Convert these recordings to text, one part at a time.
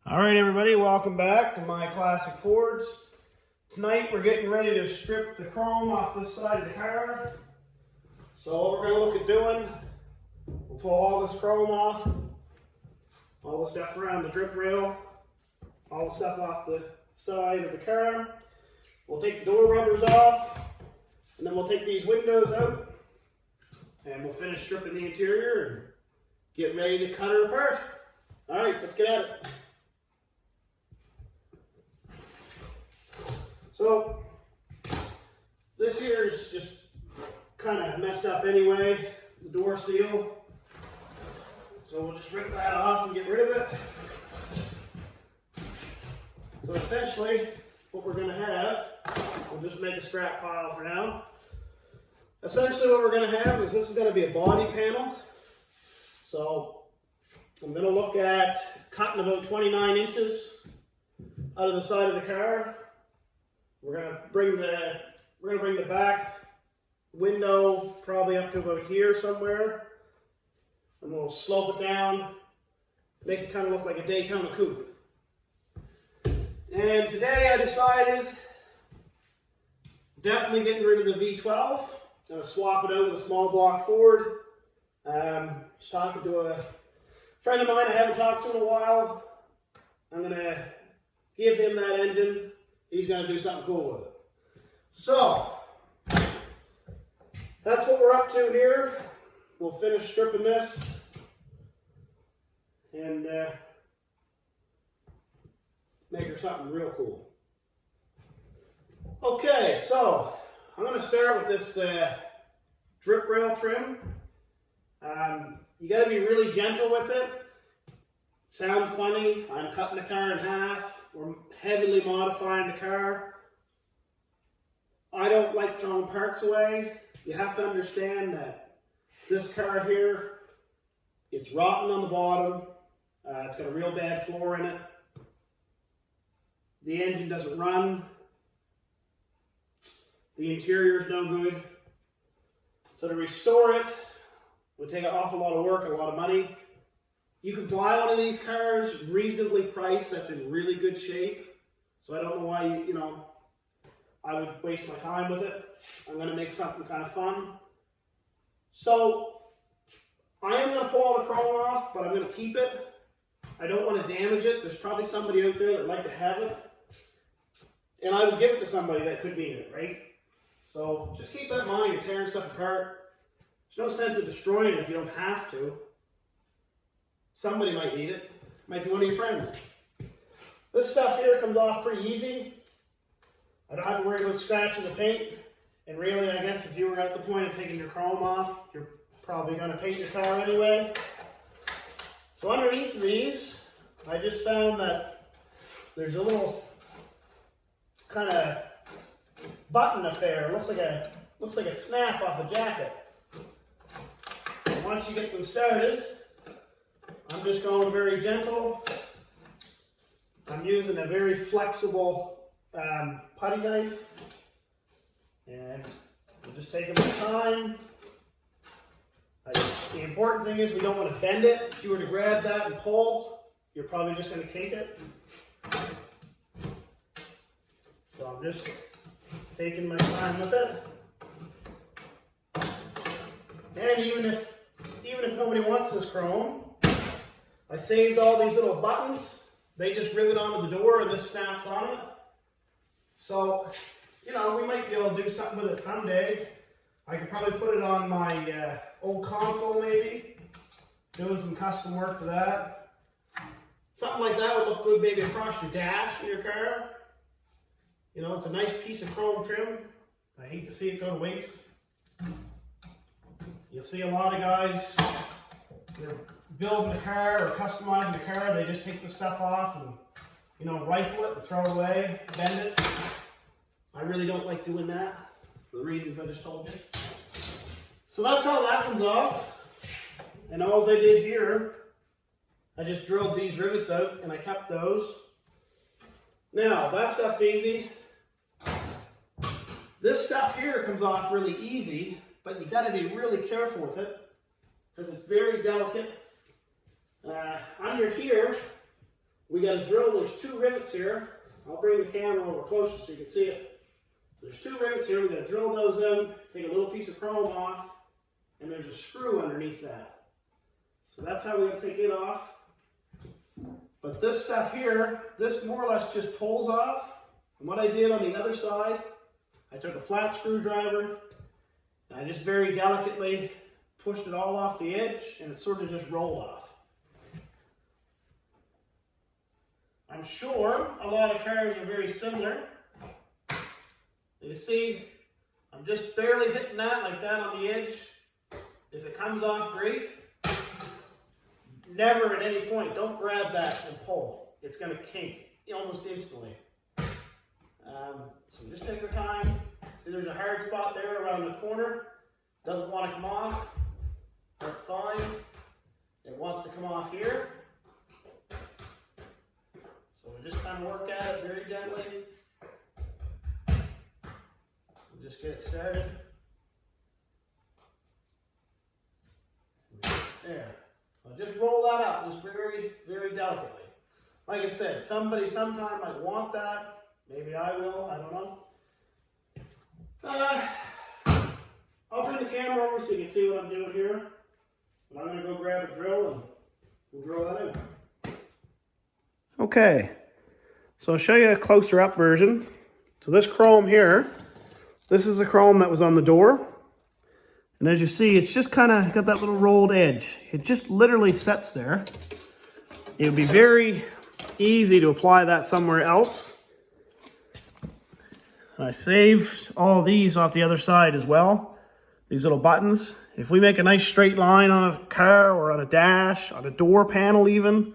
All right, everybody, welcome back to my classic Fords. Tonight we're getting ready to strip the chrome off this side of the car. So what we're going to look at doing, we'll pull all this chrome off, all the stuff around the drip rail, all the stuff off the side of the car. We'll take the door rubbers off, and then we'll take these windows out, and we'll finish stripping the interior and get ready to cut her apart. All right, let's get at it. So, this here is just kind of messed up anyway, the door seal. So we'll just rip that off and get rid of it. So essentially, what we're going to have, we'll just make a scrap pile for now. Essentially what we're going to have is this is going to be a body panel. So I'm going to look at cutting about 29 inches out of the side of the car. We're gonna bring the back window probably up to about here somewhere, and we'll slope it down, make it kind of look like a Daytona Coupe. And today I decided definitely getting rid of the V12. I'm gonna swap it out with a small block Ford. Just talking to a friend of mine I haven't talked to in a while. I'm gonna give him that engine. He's going to do something cool with it. So, that's what we're up to here. We'll finish stripping this and make her something real cool. Okay, so I'm going to start with this drip rail trim. You got to be really gentle with it. Sounds funny. I'm cutting the car in half. We're heavily modifying the car. I don't like throwing parts away. You have to understand that this car here, it's rotten on the bottom. It's got a real bad floor in it. The engine doesn't run. The interior is no good. So to restore it would take an awful lot of work, a lot of money. You can buy one of these cars reasonably priced that's in really good shape. So I don't know why I would waste my time with it. I'm going to make something kind of fun. So I am going to pull all the chrome off, but I'm going to keep it. I don't want to damage it. There's probably somebody out there that would like to have it. And I would give it to somebody that could need it, right? So just keep that in mind. You're tearing stuff apart. There's no sense of destroying it if you don't have to. Somebody might need it. Might be one of your friends. This stuff here comes off pretty easy. I don't have to worry about scratching the paint. And really, I guess if you were at the point of taking your chrome off, you're probably going to paint your car anyway. So underneath these, I just found that there's a little kind of button affair. It looks like a snap off a jacket. And once you get them started, I'm just going very gentle. I'm using a very flexible putty knife. And I'm just taking my time. The important thing is we don't want to bend it. If you were to grab that and pull, you're probably just going to kink it. So I'm just taking my time with it. And even if nobody wants this chrome, I saved all these little buttons. They just rivet onto the door and this snaps on it. So, we might be able to do something with it someday. I could probably put it on my old console maybe. Doing some custom work to that. Something like that would look good maybe across your dash in your car. It's a nice piece of chrome trim. I hate to see it go to waste. You'll see a lot of guys, they're building a car or customizing a car, they just take the stuff off and, rifle it and throw it away, bend it. I really don't like doing that for the reasons I just told you. So that's how that comes off. And all I did here, I just drilled these rivets out and I kept those. Now, that stuff's easy. This stuff here comes off really easy, but you got to be really careful with it because it's very delicate. Under here, we got to drill, there's 2 rivets here. I'll bring the camera over closer so you can see it. There's 2 rivets here, we got to drill those in, take a little piece of chrome off, and there's a screw underneath that. So that's how we got to take it off. But this stuff here, this more or less just pulls off. And what I did on the other side, I took a flat screwdriver, and I just very delicately pushed it all off the edge, and it sort of just rolled off. I'm sure a lot of cars are very similar. You see, I'm just barely hitting that like that on the edge. If it comes off, great. Never at any point, don't grab that and pull. It's going to kink almost instantly. So just take your time. See, there's a hard spot there around the corner. Doesn't want to come off. That's fine. It wants to come off here. So we just kind of work at it very gently. We'll just get it started. There. So just roll that up, just very, very delicately. Like I said, somebody sometime might want that. Maybe I will, I don't know. I'll bring the camera over so you can see what I'm doing here. But I'm going to go grab a drill and we'll drill that in. Okay, so I'll show you a closer up version. So this chrome here, this is the chrome that was on the door. And as you see, it's just kind of got that little rolled edge. It just literally sets there. It would be very easy to apply that somewhere else. I saved all these off the other side as well. These little buttons. If we make a nice straight line on a car or on a dash, on a door panel even,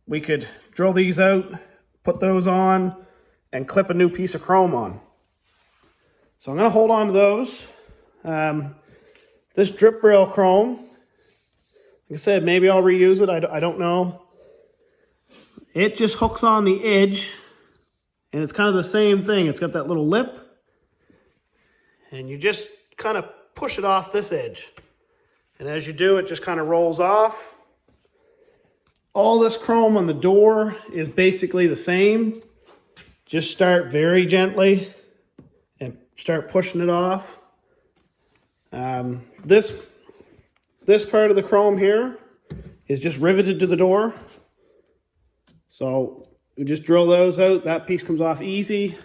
we could drill these out, put those on, and clip a new piece of chrome on. So I'm going to hold on to those. This drip rail chrome, like I said, maybe I'll reuse it. I don't know. It just hooks on the edge, and it's kind of the same thing. It's got that little lip, and you just kind of push it off this edge. And as you do, it just kind of rolls off. All this chrome on the door is basically the same. Just start very gently and start pushing it off. This part of the chrome here is just riveted to the door. So we just drill those out. That piece comes off easy.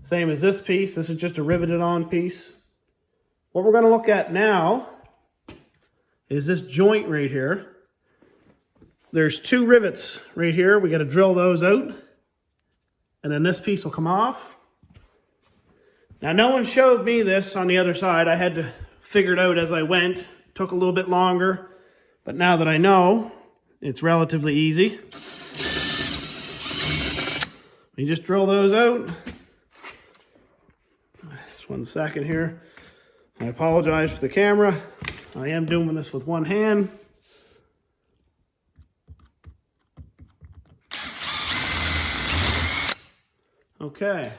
Same as this piece. This is just a riveted on piece. What we're going to look at now is this joint right here. There's 2 rivets right here. We got to drill those out. And then this piece will come off. Now, no one showed me this on the other side. I had to figure it out as I went. It took a little bit longer. But now that I know, it's relatively easy. You just drill those out. Just 1 second here. I apologize for the camera. I am doing this with one hand. Okay,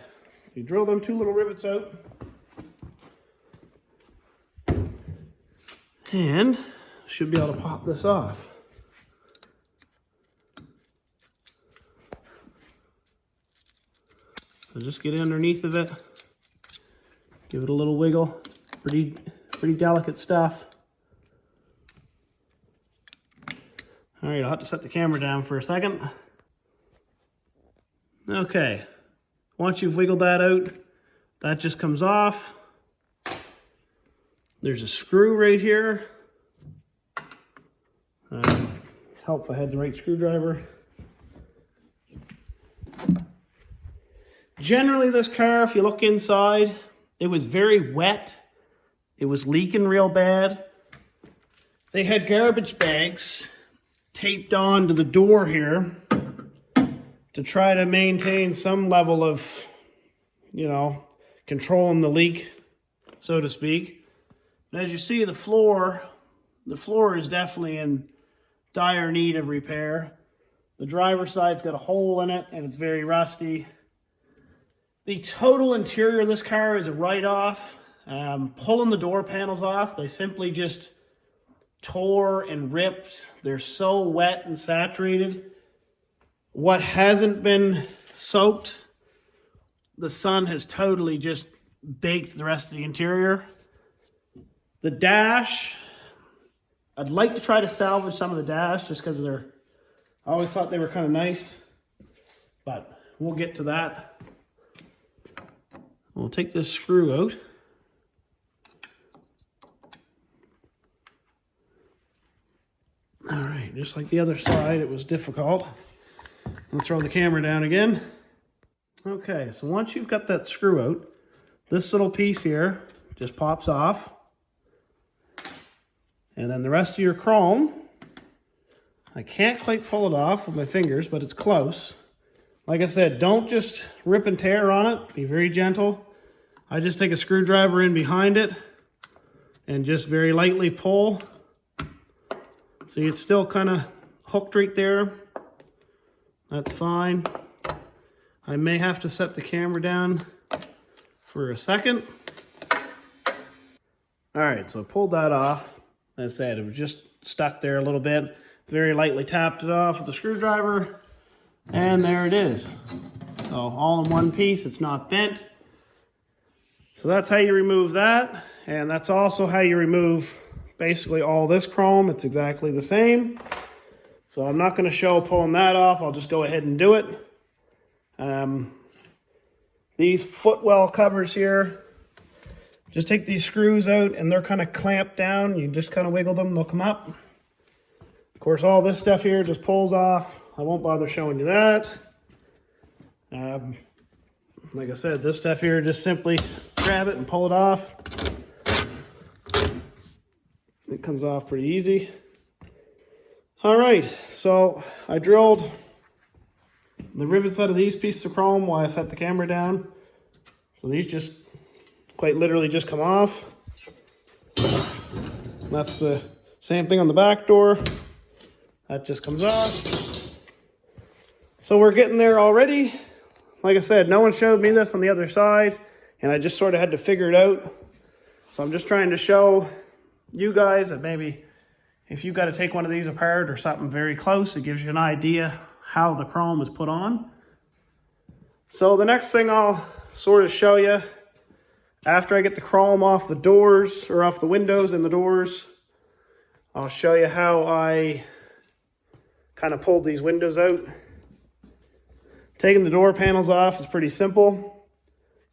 you drill them 2 little rivets out. And should be able to pop this off. So just get underneath of it. Give it a little wiggle. It's pretty delicate stuff. All right, I'll have to set the camera down for a second. Okay, once you've wiggled that out, that just comes off. There's a screw right here. Help if I had the right screwdriver. Generally, this car, if you look inside, it was very wet. It was leaking real bad. They had garbage bags taped on to the door here to try to maintain some level of, you know, controlling the leak, so to speak. And as you see, the floor is definitely in dire need of repair. The driver's side's got a hole in it and it's very rusty. The total interior of this car is a write-off. Pulling the door panels off, they simply just tore and ripped. They're so wet and saturated. What hasn't been soaked, the sun has totally just baked the rest of the interior. The dash, I'd like to try to salvage some of the dash just because I always thought they were kind of nice, but we'll get to that. We'll take this screw out. All right, just like the other side, it was difficult. I'll throw the camera down again. Okay, so once you've got that screw out, this little piece here just pops off. And then the rest of your chrome, I can't quite pull it off with my fingers, but it's close. Like I said, don't just rip and tear on it. Be very gentle. I just take a screwdriver in behind it and just very lightly pull. See, it's still kind of hooked right there. That's fine. I may have to set the camera down for a second. All right, so I pulled that off. As I said, it was just stuck there a little bit. Very lightly tapped it off with the screwdriver, and there it is. So all in one piece, it's not bent. So that's how you remove that, and that's also how you remove basically all this chrome. It's exactly the same. So I'm not going to show pulling that off. I'll just go ahead and do it. These footwell covers here, just take these screws out and they're kind of clamped down. You just kind of wiggle them, they'll come up. Of course, all this stuff here just pulls off. I won't bother showing you that. Like I said, this stuff here, just simply grab it and pull it off. It comes off pretty easy. All right, so I drilled the rivets out of these pieces of chrome while I set the camera down. So these just quite literally just come off. That's the same thing on the back door. That just comes off. So we're getting there already. Like I said, no one showed me this on the other side, and I just sort of had to figure it out. So I'm just trying to show you guys that maybe if you've got to take one of these apart or something very close, it gives you an idea how the chrome is put on. So the next thing I'll sort of show you, after I get the chrome off the doors, or off the windows and the doors, I'll show you how I kind of pulled these windows out. Taking the door panels off is pretty simple.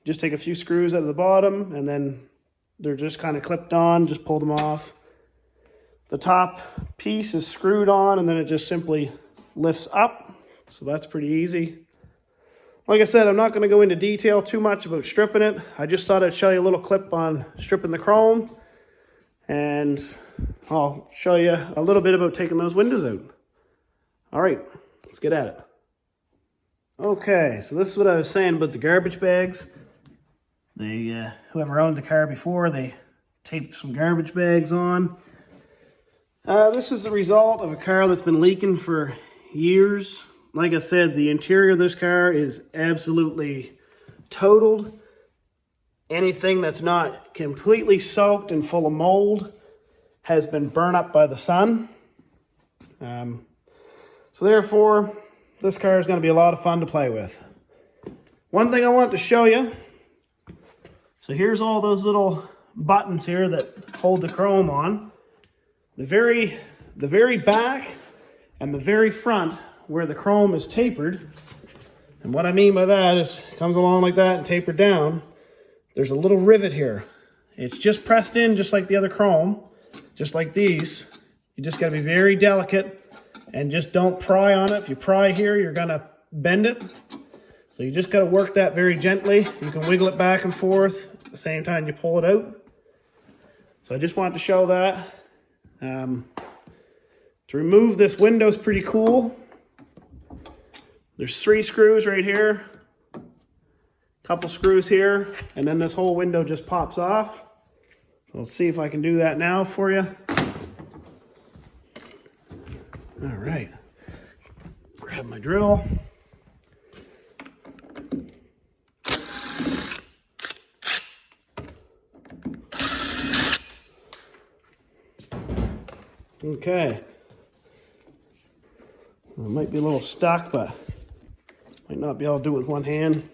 Just take a few screws out of the bottom and then they're just kind of clipped on, just pull them off. The top piece is screwed on and then it just simply lifts up. So that's pretty easy. Like I said, I'm not going to go into detail too much about stripping it. I just thought I'd show you a little clip on stripping the chrome. And I'll show you a little bit about taking those windows out. All right, let's get at it. Okay, so this is what I was saying about the garbage bags. Whoever owned the car before, they taped some garbage bags on. This is the result of a car that's been leaking for years. Like I said, the interior of this car is absolutely totaled. Anything that's not completely soaked and full of mold has been burnt up by the sun. So therefore, this car is going to be a lot of fun to play with. One thing I want to show you. So here's all those little buttons here that hold the chrome on. The very back and the very front where the chrome is tapered. And what I mean by that is it comes along like that and tapered down. There's a little rivet here. It's just pressed in just like the other chrome, just like these. You just got to be very delicate and just don't pry on it. If you pry here, you're going to bend it. So you just got to work that very gently. You can wiggle it back and forth at the same time you pull it out. So I just wanted to show that. To remove this window is pretty cool. There's 3 screws right here, a couple screws here, and then this whole window just pops off. So let's see if I can do that now for you. All right, grab my drill. Okay, It might be a little stuck, but might not be able to do it with one hand.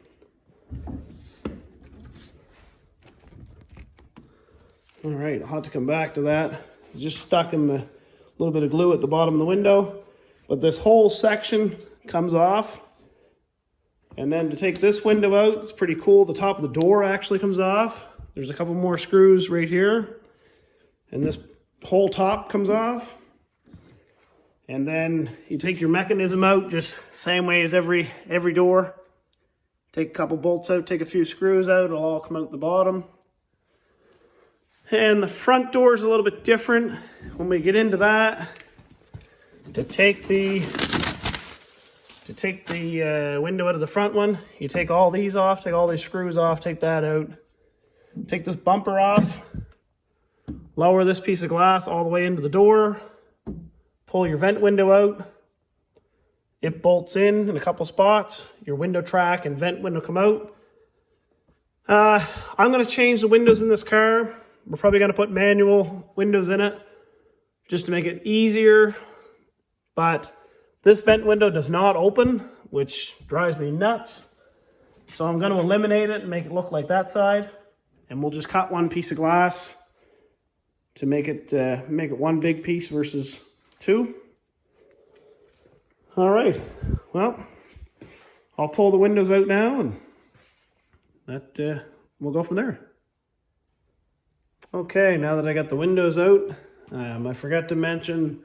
All right, I'll have to come back to that. Just stuck in the little bit of glue at the bottom of the window, but this whole section comes off. And then to take this window out, it's pretty cool. The top of the door actually comes off. There's a couple more screws right here, and this whole top comes off. And then you take your mechanism out, just same way as every door. Take a couple bolts out, take a few screws out, it'll all come out the bottom. And the front door is a little bit different. When we get into that, to take the window out of the front one, you take all these off, take all these screws off, take that out. Take this bumper off, lower this piece of glass all the way into the door, pull your vent window out. It bolts in a couple spots. Your window track and vent window come out. I'm going to change the windows in this car. We're probably going to put manual windows in it just to make it easier. But this vent window does not open, which drives me nuts. So I'm going to eliminate it and make it look like that side. And we'll just cut one piece of glass to make it one big piece versus two. All right, well, I'll pull the windows out now, and we'll go from there. Okay, now that I got the windows out, I forgot to mention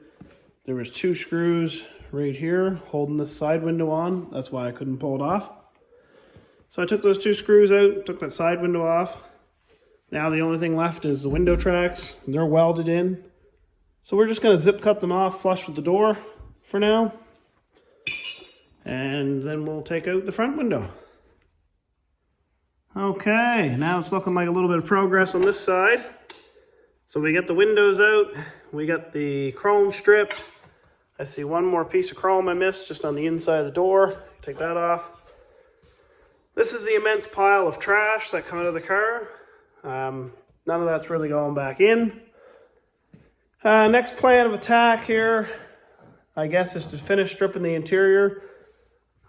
there was 2 screws right here holding this side window on. That's why I couldn't pull it off. So I took those 2 screws out, took that side window off. Now the only thing left is the window tracks, and they're welded in. So we're just going to zip cut them off flush with the door for now. And then we'll take out the front window. Okay, now it's looking like a little bit of progress on this side. So we got the windows out, we got the chrome stripped. I see one more piece of chrome I missed just on the inside of the door. Take that off. This is the immense pile of trash that come out of the car. None of that's really going back in. Next plan of attack here, I guess, is to finish stripping the interior.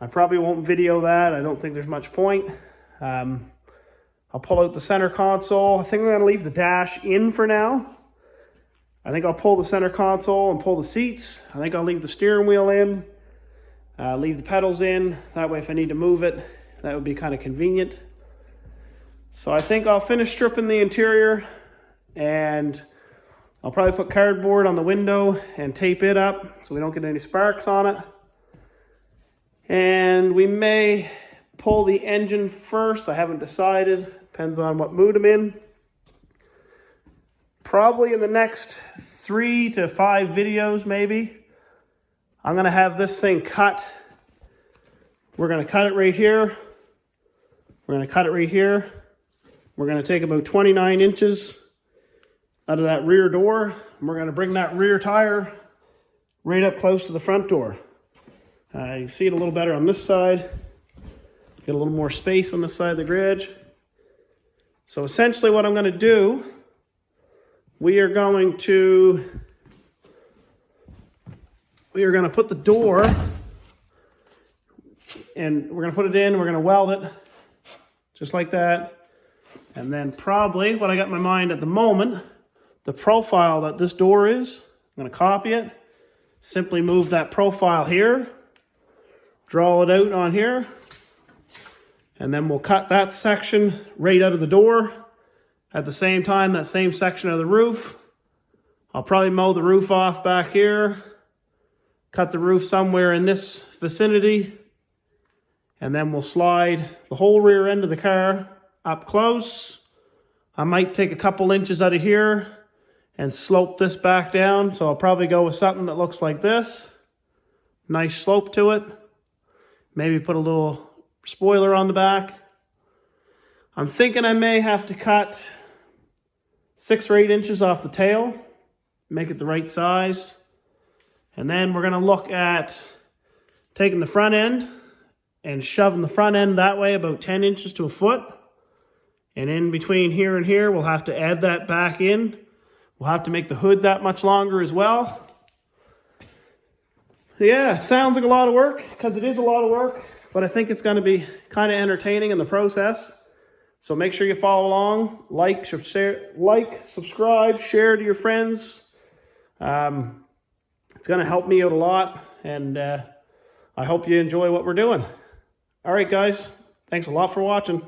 I probably won't video that. I don't think there's much point. I'll pull out the center console. I think I'm going to leave the dash in for now. I think I'll pull the center console and pull the seats. I think I'll leave the steering wheel in. Leave the pedals in. That way if I need to move it, that would be kind of convenient. So I think I'll finish stripping the interior, and I'll probably put cardboard on the window and tape it up so we don't get any sparks on it. And we may pull the engine first. I haven't decided. Depends on what mood I'm in. Probably in the next 3 to 5 videos, maybe, I'm going to have this thing cut. We're going to cut it right here. We're going to cut it right here. We're going to take about 29 inches out of that rear door. And we're going to bring that rear tire right up close to the front door. You can see it a little better on this side. Get a little more space on this side of the garage. So essentially what I'm going to do, we are going to put the door, and we're going to put it in, we're going to weld it just like that. And then probably what I got in my mind at the moment, the profile that this door is, I'm going to copy it, simply move that profile here, draw it out on here, and then we'll cut that section right out of the door. At the same time, that same section of the roof. I'll probably mow the roof off back here, cut the roof somewhere in this vicinity, and then we'll slide the whole rear end of the car up close. I might take a couple inches out of here and slope this back down. So I'll probably go with something that looks like this. Nice slope to it. Maybe put a little spoiler on the back. I'm thinking I may have to cut 6 or 8 inches off the tail, make it the right size. And then we're going to look at taking the front end and shoving the front end that way about 10 inches to a foot. And in between here and here, we'll have to add that back in. We'll have to make the hood that much longer as well. yeah, sounds like a lot of work, because it is a lot of work, but I think it's going to be kind of entertaining in the process. So make sure you follow along, like, subscribe, share to your friends. It's going to help me out a lot, and I hope you enjoy what we're doing. All right, guys, thanks a lot for watching.